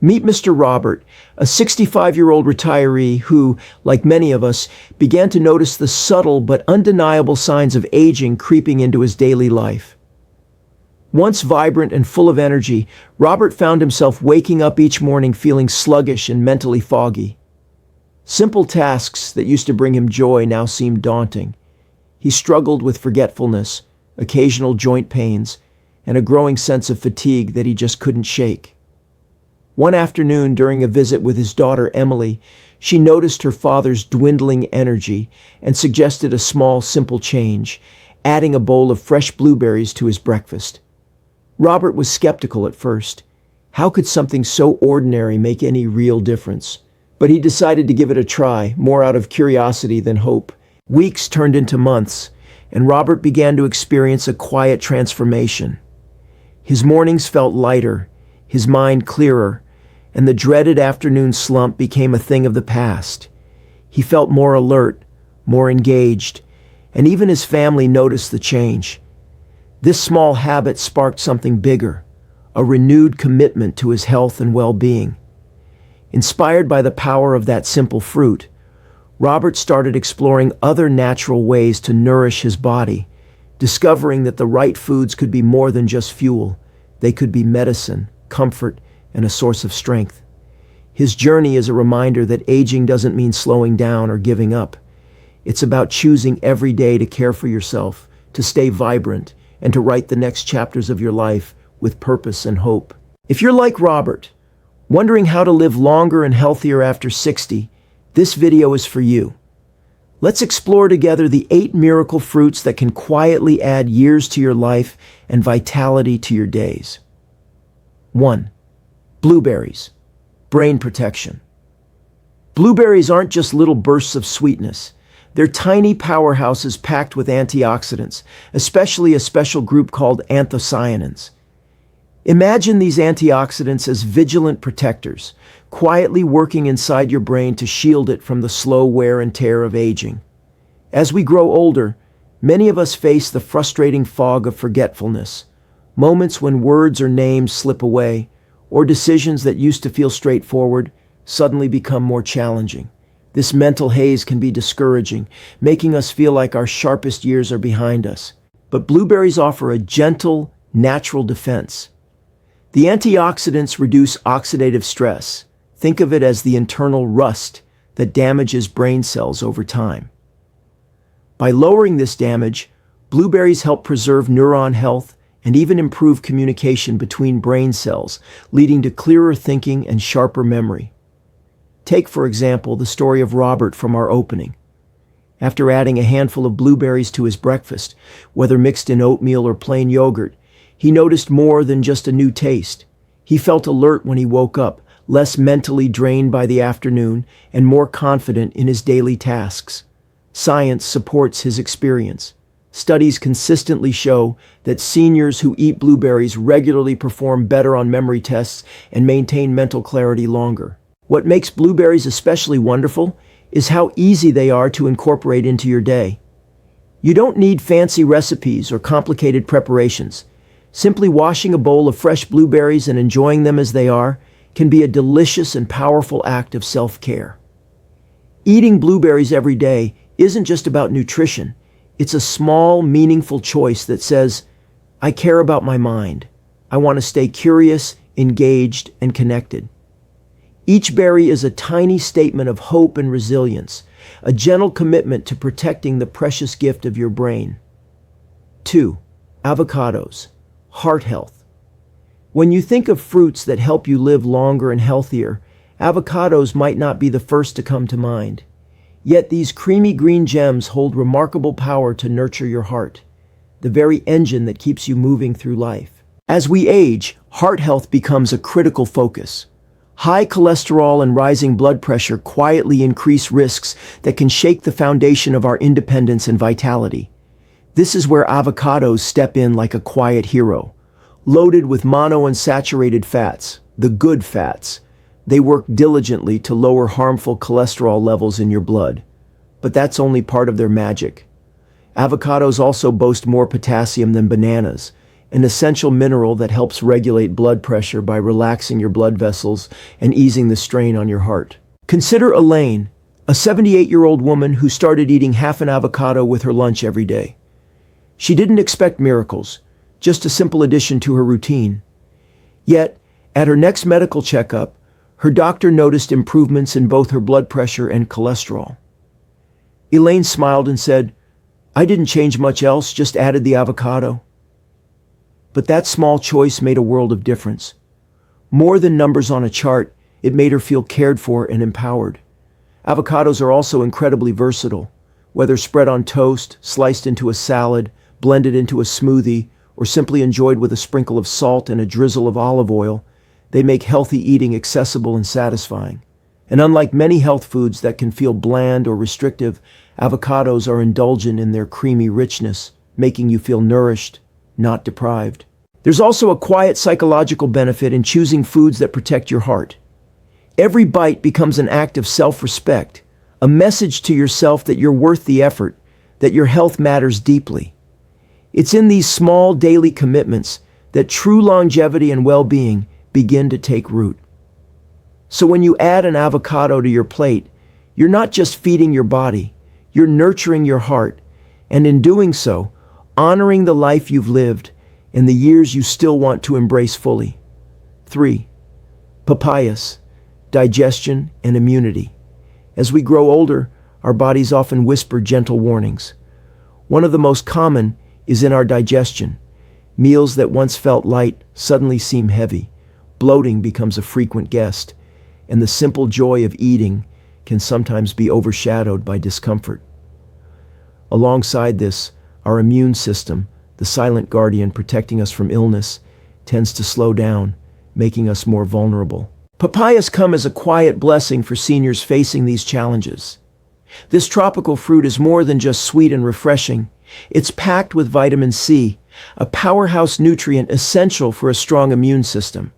Meet Mr. Robert, a 65-year-old retiree who, like many of us, began to notice the subtle but undeniable signs of aging creeping into his daily life. Once vibrant and full of energy, Robert found himself waking up each morning feeling sluggish and mentally foggy. Simple tasks that used to bring him joy now seemed daunting. He struggled with forgetfulness, occasional joint pains, and a growing sense of fatigue that he just couldn't shake. One afternoon, during a visit with his daughter Emily, she noticed her father's dwindling energy and suggested a small, simple change, adding a bowl of fresh blueberries to his breakfast. Robert was skeptical at first. How could something so ordinary make any real difference? But he decided to give it a try, more out of curiosity than hope. Weeks turned into months, and Robert began to experience a quiet transformation. His mornings felt lighter, his mind clearer, and the dreaded afternoon slump became a thing of the past. He felt more alert, more engaged, and even his family noticed the change. This small habit sparked something bigger, a renewed commitment to his health and well-being. Inspired by the power of that simple fruit, Robert started exploring other natural ways to nourish his body, discovering that the right foods could be more than just fuel. They could be medicine, comfort, and a source of strength. His journey is a reminder that aging doesn't mean slowing down or giving up. It's about choosing every day to care for yourself, to stay vibrant, and to write the next chapters of your life with purpose and hope. If you're like Robert, wondering how to live longer and healthier after 60, this video is for you. Let's explore together the 8 miracle fruits that can quietly add years to your life and vitality to your days. 1. Blueberries. Brain protection. Blueberries aren't just little bursts of sweetness. They're tiny powerhouses packed with antioxidants, especially a special group called anthocyanins. Imagine these antioxidants as vigilant protectors, quietly working inside your brain to shield it from the slow wear and tear of aging. As we grow older, many of us face the frustrating fog of forgetfulness, moments when words or names slip away, or decisions that used to feel straightforward suddenly become more challenging. This mental haze can be discouraging, making us feel like our sharpest years are behind us. But blueberries offer a gentle, natural defense. The antioxidants reduce oxidative stress. Think of it as the internal rust that damages brain cells over time. By lowering this damage, blueberries help preserve neuron health and even improve communication between brain cells, leading to clearer thinking and sharper memory. Take, for example, the story of Robert from our opening. After adding a handful of blueberries to his breakfast, whether mixed in oatmeal or plain yogurt, he noticed more than just a new taste. He felt alert when he woke up, less mentally drained by the afternoon, and more confident in his daily tasks. Science supports his experience. Studies consistently show that seniors who eat blueberries regularly perform better on memory tests and maintain mental clarity longer. What makes blueberries especially wonderful is how easy they are to incorporate into your day. You don't need fancy recipes or complicated preparations. Simply washing a bowl of fresh blueberries and enjoying them as they are can be a delicious and powerful act of self-care. Eating blueberries every day isn't just about nutrition. It's a small, meaningful choice that says, I care about my mind. I want to stay curious, engaged, and connected. Each berry is a tiny statement of hope and resilience, a gentle commitment to protecting the precious gift of your brain. 2. Avocados. Heart health. When you think of fruits that help you live longer and healthier, avocados might not be the first to come to mind. Yet these creamy green gems hold remarkable power to nurture your heart, the very engine that keeps you moving through life. As we age, heart health becomes a critical focus. High cholesterol and rising blood pressure quietly increase risks that can shake the foundation of our independence and vitality. This is where avocados step in like a quiet hero. Loaded with monounsaturated fats, the good fats, they work diligently to lower harmful cholesterol levels in your blood. But that's only part of their magic. Avocados also boast more potassium than bananas, an essential mineral that helps regulate blood pressure by relaxing your blood vessels and easing the strain on your heart. Consider Elaine, a 78-year-old woman who started eating half an avocado with her lunch every day. She didn't expect miracles, just a simple addition to her routine. Yet, at her next medical checkup, her doctor noticed improvements in both her blood pressure and cholesterol. Elaine smiled and said, "I didn't change much else, just added the avocado." But that small choice made a world of difference. More than numbers on a chart, it made her feel cared for and empowered. Avocados are also incredibly versatile. Whether spread on toast, sliced into a salad, blended into a smoothie, or simply enjoyed with a sprinkle of salt and a drizzle of olive oil, they make healthy eating accessible and satisfying. And unlike many health foods that can feel bland or restrictive, avocados are indulgent in their creamy richness, making you feel nourished, not deprived. There's also a quiet psychological benefit in choosing foods that protect your heart. Every bite becomes an act of self-respect, a message to yourself that you're worth the effort, that your health matters deeply. It's in these small daily commitments that true longevity and well-being begin to take root. So when you add an avocado to your plate, you're not just feeding your body, you're nurturing your heart, and in doing so, honoring the life you've lived and the years you still want to embrace fully. 3. Papayas, digestion and immunity. As we grow older, our bodies often whisper gentle warnings. One of the most common is in our digestion. Meals that once felt light suddenly seem heavy. Bloating becomes a frequent guest, and the simple joy of eating can sometimes be overshadowed by discomfort. Alongside this, our immune system, the silent guardian protecting us from illness, tends to slow down, making us more vulnerable. Papayas come as a quiet blessing for seniors facing these challenges. This tropical fruit is more than just sweet and refreshing. It's packed with vitamin C, a powerhouse nutrient essential for a strong immune system.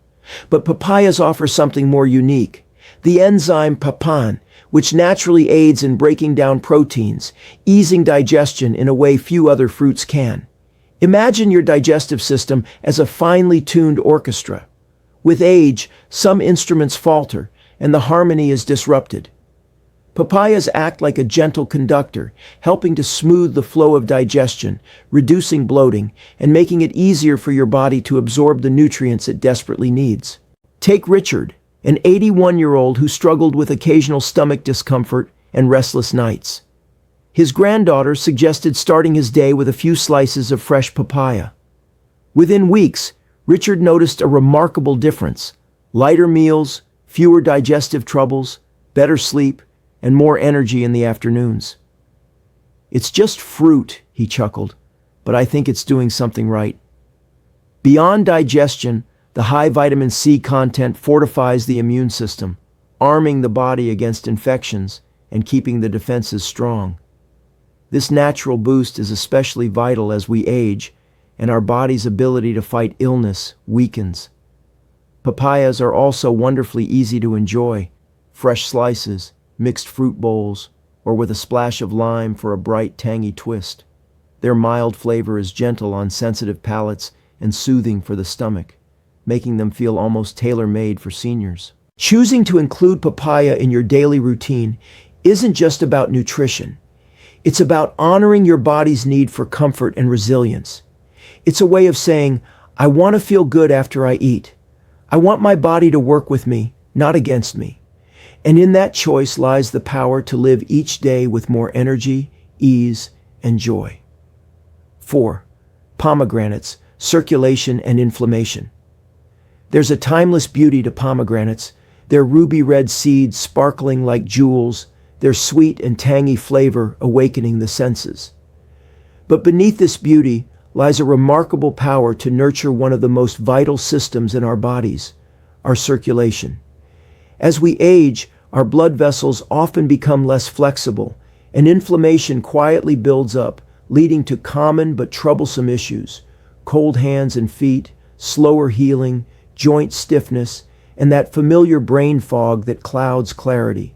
But papayas offer something more unique, the enzyme papain, which naturally aids in breaking down proteins, easing digestion in a way few other fruits can. Imagine your digestive system as a finely tuned orchestra. With age, some instruments falter, and the harmony is disrupted. Papayas act like a gentle conductor, helping to smooth the flow of digestion, reducing bloating, and making it easier for your body to absorb the nutrients it desperately needs. Take Richard, an 81-year-old who struggled with occasional stomach discomfort and restless nights. His granddaughter suggested starting his day with a few slices of fresh papaya. Within weeks, Richard noticed a remarkable difference: lighter meals, fewer digestive troubles, better sleep, and more energy in the afternoons. "It's just fruit," he chuckled, "but I think it's doing something right." Beyond digestion, the high vitamin C content fortifies the immune system, arming the body against infections and keeping the defenses strong. This natural boost is especially vital as we age and our body's ability to fight illness weakens. Papayas are also wonderfully easy to enjoy: fresh slices, mixed fruit bowls, or with a splash of lime for a bright, tangy twist. Their mild flavor is gentle on sensitive palates and soothing for the stomach, making them feel almost tailor-made for seniors. Choosing to include papaya in your daily routine isn't just about nutrition. It's about honoring your body's need for comfort and resilience. It's a way of saying, "I want to feel good after I eat. I want my body to work with me, not against me." And in that choice lies the power to live each day with more energy, ease, and joy. 4. Pomegranates, circulation and inflammation. There's a timeless beauty to pomegranates, their ruby red seeds sparkling like jewels, their sweet and tangy flavor awakening the senses. But beneath this beauty lies a remarkable power to nurture one of the most vital systems in our bodies, our circulation. As we age, our blood vessels often become less flexible, and inflammation quietly builds up, leading to common but troublesome issues: cold hands and feet, slower healing, joint stiffness, and that familiar brain fog that clouds clarity.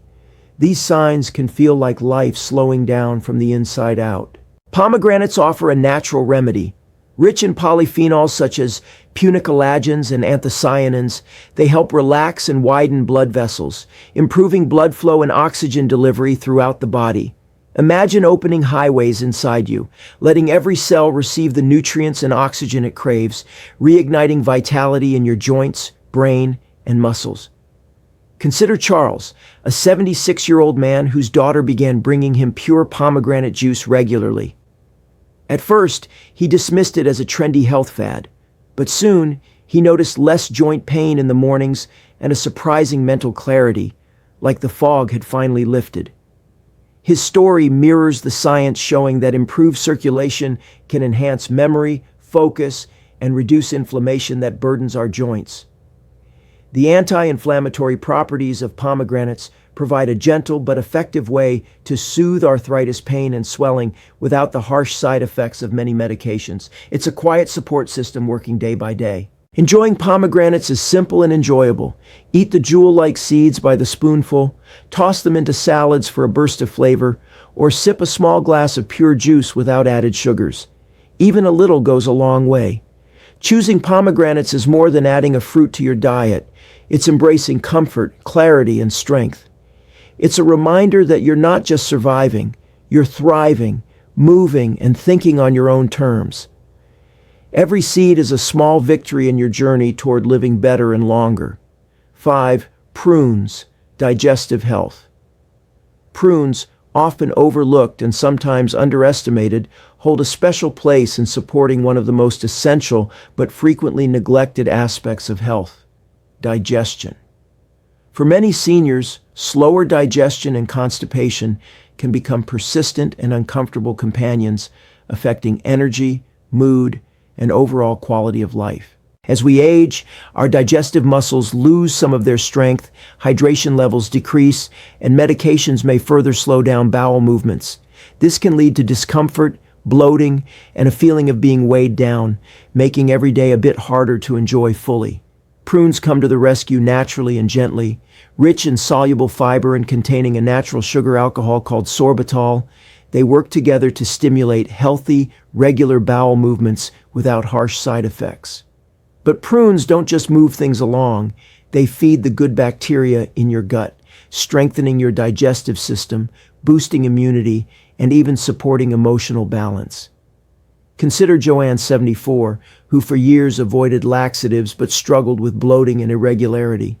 These signs can feel like life slowing down from the inside out. Pomegranates offer a natural remedy: Rich in polyphenols such as punicolagens and anthocyanins, they help relax and widen blood vessels, improving blood flow and oxygen delivery throughout the body. Imagine opening highways inside you, letting every cell receive the nutrients and oxygen it craves, reigniting vitality in your joints, brain, and muscles. Consider Charles, a 76-year-old man whose daughter began bringing him pure pomegranate juice regularly. At first, he dismissed it as a trendy health fad, but soon he noticed less joint pain in the mornings and a surprising mental clarity, like the fog had finally lifted. His story mirrors the science showing that improved circulation can enhance memory, focus, and reduce inflammation that burdens our joints. The anti-inflammatory properties of pomegranates provide a gentle but effective way to soothe arthritis pain and swelling without the harsh side effects of many medications. It's a quiet support system working day by day. Enjoying pomegranates is simple and enjoyable. Eat the jewel-like seeds by the spoonful, toss them into salads for a burst of flavor, or sip a small glass of pure juice without added sugars. Even a little goes a long way. Choosing pomegranates is more than adding a fruit to your diet. It's embracing comfort, clarity, and strength. It's a reminder that you're not just surviving, you're thriving, moving, and thinking on your own terms. Every seed is a small victory in your journey toward living better and longer. 5. Prunes, digestive health. Prunes, often overlooked and sometimes underestimated, hold a special place in supporting one of the most essential but frequently neglected aspects of health: digestion. For many seniors, slower digestion and constipation can become persistent and uncomfortable companions, affecting energy, mood, and overall quality of life. As we age, our digestive muscles lose some of their strength, hydration levels decrease, and medications may further slow down bowel movements. This can lead to discomfort, bloating, and a feeling of being weighed down, making every day a bit harder to enjoy fully. Prunes come to the rescue naturally and gently, rich in soluble fiber and containing a natural sugar alcohol called sorbitol. They work together to stimulate healthy, regular bowel movements without harsh side effects. But prunes don't just move things along, they feed the good bacteria in your gut, strengthening your digestive system, boosting immunity, and even supporting emotional balance. Consider Joanne, 74, who for years avoided laxatives but struggled with bloating and irregularity.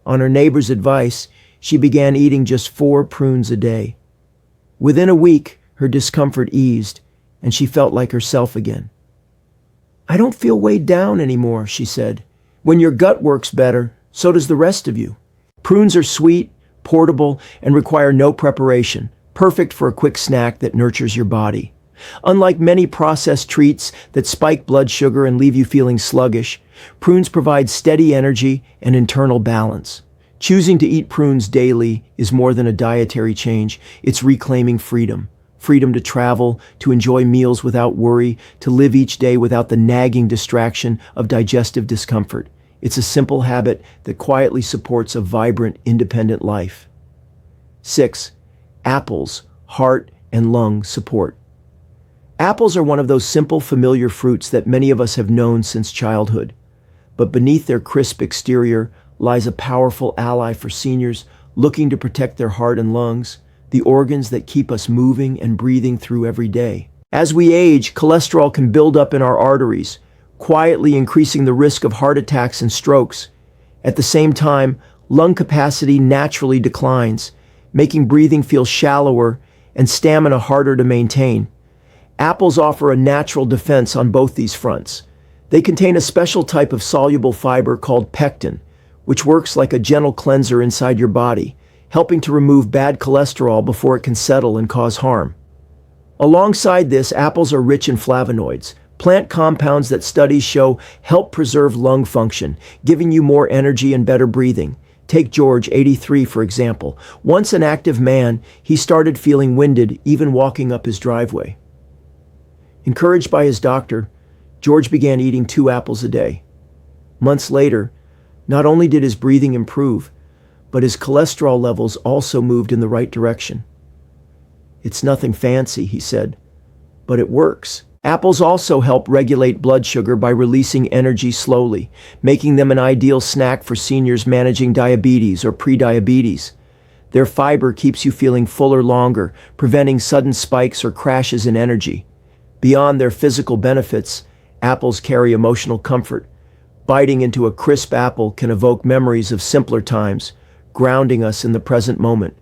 On her neighbor's advice, she began eating just 4 prunes a day. Within a week, her discomfort eased, and she felt like herself again. "I don't feel weighed down anymore," she said. "When your gut works better, so does the rest of you." Prunes are sweet, portable, and require no preparation, perfect for a quick snack that nurtures your body. Unlike many processed treats that spike blood sugar and leave you feeling sluggish, prunes provide steady energy and internal balance. Choosing to eat prunes daily is more than a dietary change, it's reclaiming freedom. Freedom to travel, to enjoy meals without worry, to live each day without the nagging distraction of digestive discomfort. It's a simple habit that quietly supports a vibrant, independent life. 6. Apples, heart and lung support. Apples are one of those simple, familiar fruits that many of us have known since childhood. But beneath their crisp exterior lies a powerful ally for seniors looking to protect their heart and lungs, the organs that keep us moving and breathing through every day. As we age, cholesterol can build up in our arteries, quietly increasing the risk of heart attacks and strokes. At the same time, lung capacity naturally declines, making breathing feel shallower and stamina harder to maintain. Apples offer a natural defense on both these fronts. They contain a special type of soluble fiber called pectin, which works like a gentle cleanser inside your body, helping to remove bad cholesterol before it can settle and cause harm. Alongside this, apples are rich in flavonoids, plant compounds that studies show help preserve lung function, giving you more energy and better breathing. Take George, 83, for example. Once an active man, he started feeling winded even walking up his driveway. Encouraged by his doctor, George began eating 2 apples a day. Months later, not only did his breathing improve, but his cholesterol levels also moved in the right direction. "It's nothing fancy," he said, "but it works." Apples also help regulate blood sugar by releasing energy slowly, making them an ideal snack for seniors managing diabetes or prediabetes. Their fiber keeps you feeling fuller longer, preventing sudden spikes or crashes in energy. Beyond their physical benefits, apples carry emotional comfort. Biting into a crisp apple can evoke memories of simpler times, grounding us in the present moment.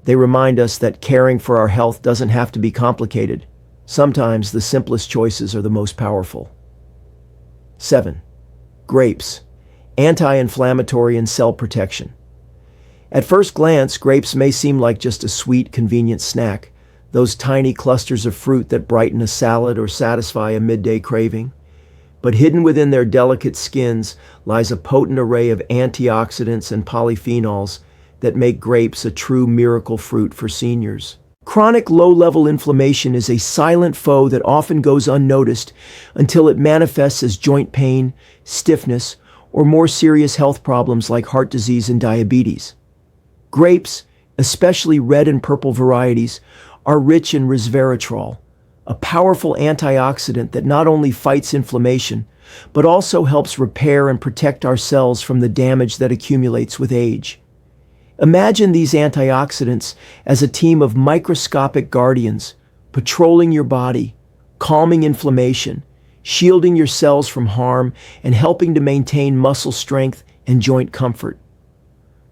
They remind us that caring for our health doesn't have to be complicated. Sometimes the simplest choices are the most powerful. 7. Grapes. Anti-inflammatory and cell protection. At first glance, grapes may seem like just a sweet, convenient snack, those tiny clusters of fruit that brighten a salad or satisfy a midday craving. But hidden within their delicate skins lies a potent array of antioxidants and polyphenols that make grapes a true miracle fruit for seniors. Chronic low-level inflammation is a silent foe that often goes unnoticed until it manifests as joint pain, stiffness, or more serious health problems like heart disease and diabetes. Grapes, especially red and purple varieties, are rich in resveratrol, a powerful antioxidant that not only fights inflammation, but also helps repair and protect our cells from the damage that accumulates with age. Imagine these antioxidants as a team of microscopic guardians, patrolling your body, calming inflammation, shielding your cells from harm, and helping to maintain muscle strength and joint comfort.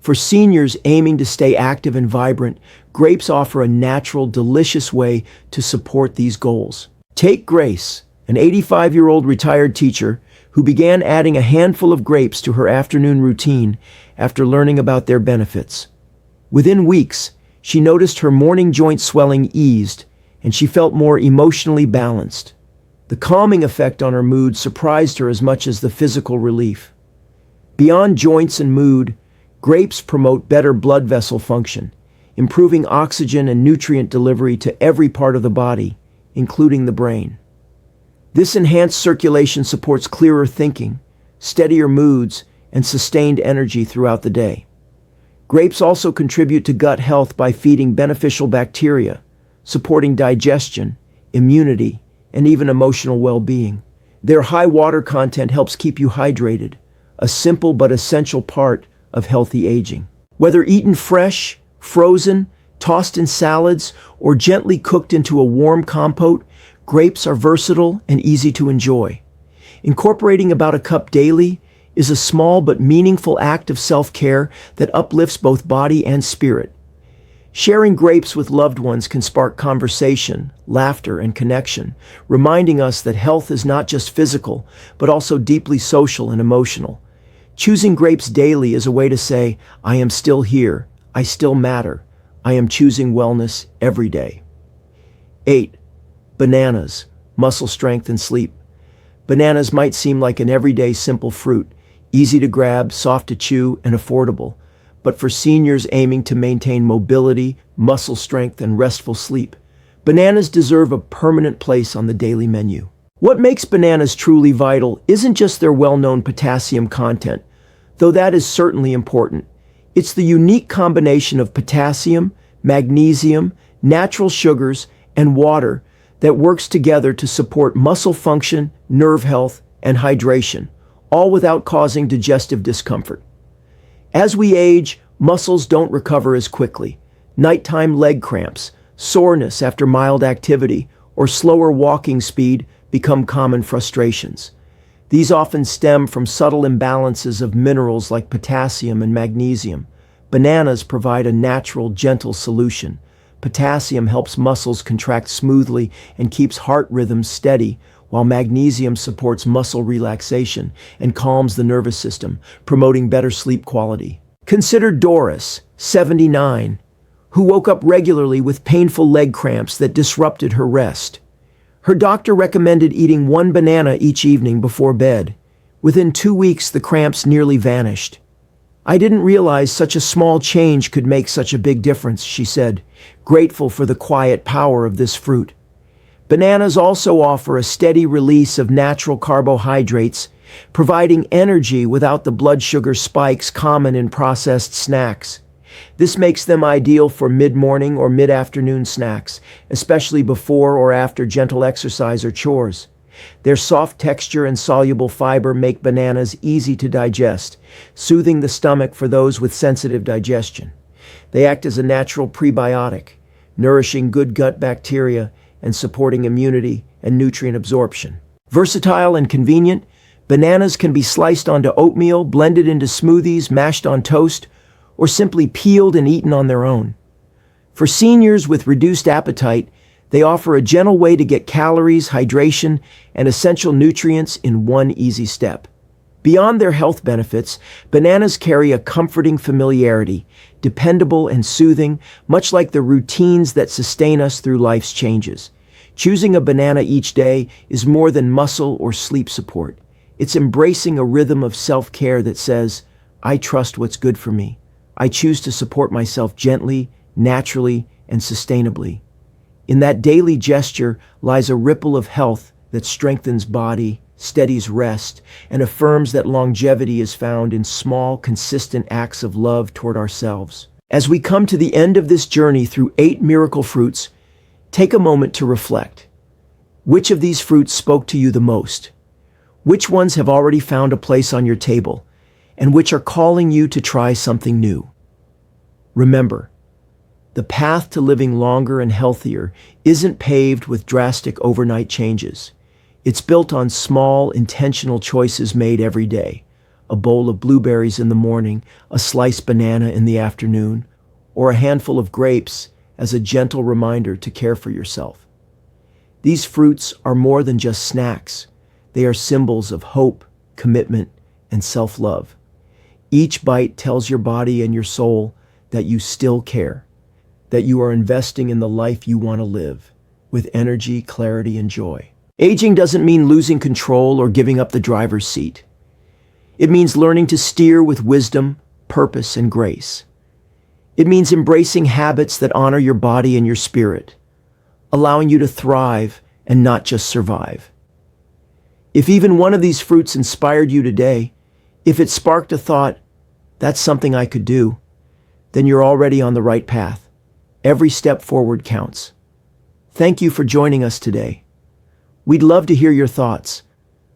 For seniors aiming to stay active and vibrant, grapes offer a natural, delicious way to support these goals. Take Grace, an 85-year-old retired teacher who began adding a handful of grapes to her afternoon routine after learning about their benefits. Within weeks, she noticed her morning joint swelling eased, and she felt more emotionally balanced. The calming effect on her mood surprised her as much as the physical relief. Beyond joints and mood, grapes promote better blood vessel function, improving oxygen and nutrient delivery to every part of the body, including the brain. This enhanced circulation supports clearer thinking, steadier moods, and sustained energy throughout the day. Grapes also contribute to gut health by feeding beneficial bacteria, supporting digestion, immunity, and even emotional well-being. Their high water content helps keep you hydrated, a simple but essential part of healthy aging. Whether eaten fresh, frozen, tossed in salads, or gently cooked into a warm compote, grapes are versatile and easy to enjoy. Incorporating about a cup daily is a small but meaningful act of self-care that uplifts both body and spirit. Sharing grapes with loved ones can spark conversation, laughter, and connection, reminding us that health is not just physical, but also deeply social and emotional. Choosing grapes daily is a way to say, I am still here, I still matter, I am choosing wellness every day. 8. Bananas, muscle strength and sleep. Bananas might seem like an everyday simple fruit, easy to grab, soft to chew, and affordable. But for seniors aiming to maintain mobility, muscle strength, and restful sleep, bananas deserve a permanent place on the daily menu. What makes bananas truly vital isn't just their well-known potassium content, though that is certainly important. It's the unique combination of potassium, magnesium, natural sugars, and water that works together to support muscle function, nerve health, and hydration, all without causing digestive discomfort. As we age, muscles don't recover as quickly. Nighttime leg cramps, soreness after mild activity, or slower walking speed become common frustrations. These often stem from subtle imbalances of minerals like potassium and magnesium. Bananas provide a natural, gentle solution. Potassium helps muscles contract smoothly and keeps heart rhythms steady, while magnesium supports muscle relaxation and calms the nervous system, promoting better sleep quality. Consider Doris, 79, who woke up regularly with painful leg cramps that disrupted her rest. Her doctor recommended eating one banana each evening before bed. Within 2 weeks, the cramps nearly vanished. I didn't realize such a small change could make such a big difference, she said, grateful for the quiet power of this fruit. Bananas also offer a steady release of natural carbohydrates, providing energy without the blood sugar spikes common in processed snacks. This makes them ideal for mid-morning or mid-afternoon snacks, especially before or after gentle exercise or chores. Their soft texture and soluble fiber make bananas easy to digest, soothing the stomach for those with sensitive digestion. They act as a natural prebiotic, nourishing good gut bacteria and supporting immunity and nutrient absorption. Versatile and convenient, bananas can be sliced onto oatmeal, blended into smoothies, mashed on toast, or simply peeled and eaten on their own. For seniors with reduced appetite, they offer a gentle way to get calories, hydration, and essential nutrients in one easy step. Beyond their health benefits, bananas carry a comforting familiarity, dependable and soothing, much like the routines that sustain us through life's changes. Choosing a banana each day is more than muscle or sleep support. It's embracing a rhythm of self-care that says, I trust what's good for me. I choose to support myself gently, naturally, and sustainably. In that daily gesture lies a ripple of health that strengthens body, steadies rest, and affirms that longevity is found in small, consistent acts of love toward ourselves. As we come to the end of this journey through 8 miracle fruits, take a moment to reflect. Which of these fruits spoke to you the most? Which ones have already found a place on your table, and which are calling you to try something new? Remember, the path to living longer and healthier isn't paved with drastic overnight changes. It's built on small, intentional choices made every day. A bowl of blueberries in the morning, a sliced banana in the afternoon, or a handful of grapes as a gentle reminder to care for yourself. These fruits are more than just snacks. They are symbols of hope, commitment, and self-love. Each bite tells your body and your soul that you still care, that you are investing in the life you want to live, with energy, clarity, and joy. Aging doesn't mean losing control or giving up the driver's seat. It means learning to steer with wisdom, purpose, and grace. It means embracing habits that honor your body and your spirit, allowing you to thrive and not just survive. If even one of these fruits inspired you today, if it sparked a thought, that's something I could do, then you're already on the right path. Every step forward counts. Thank you for joining us today. We'd love to hear your thoughts.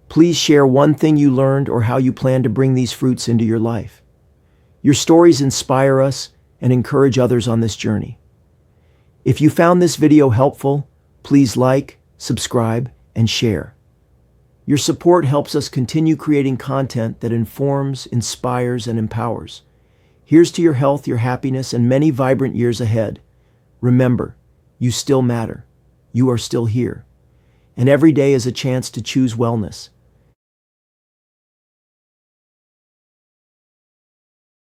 Please share one thing you learned or how you plan to bring these fruits into your life. Your stories inspire us and encourage others on this journey. If you found this video helpful, please like, subscribe, and share. Your support helps us continue creating content that informs, inspires, and empowers. Here's to your health, your happiness, and many vibrant years ahead. Remember, you still matter. You are still here. And every day is a chance to choose wellness.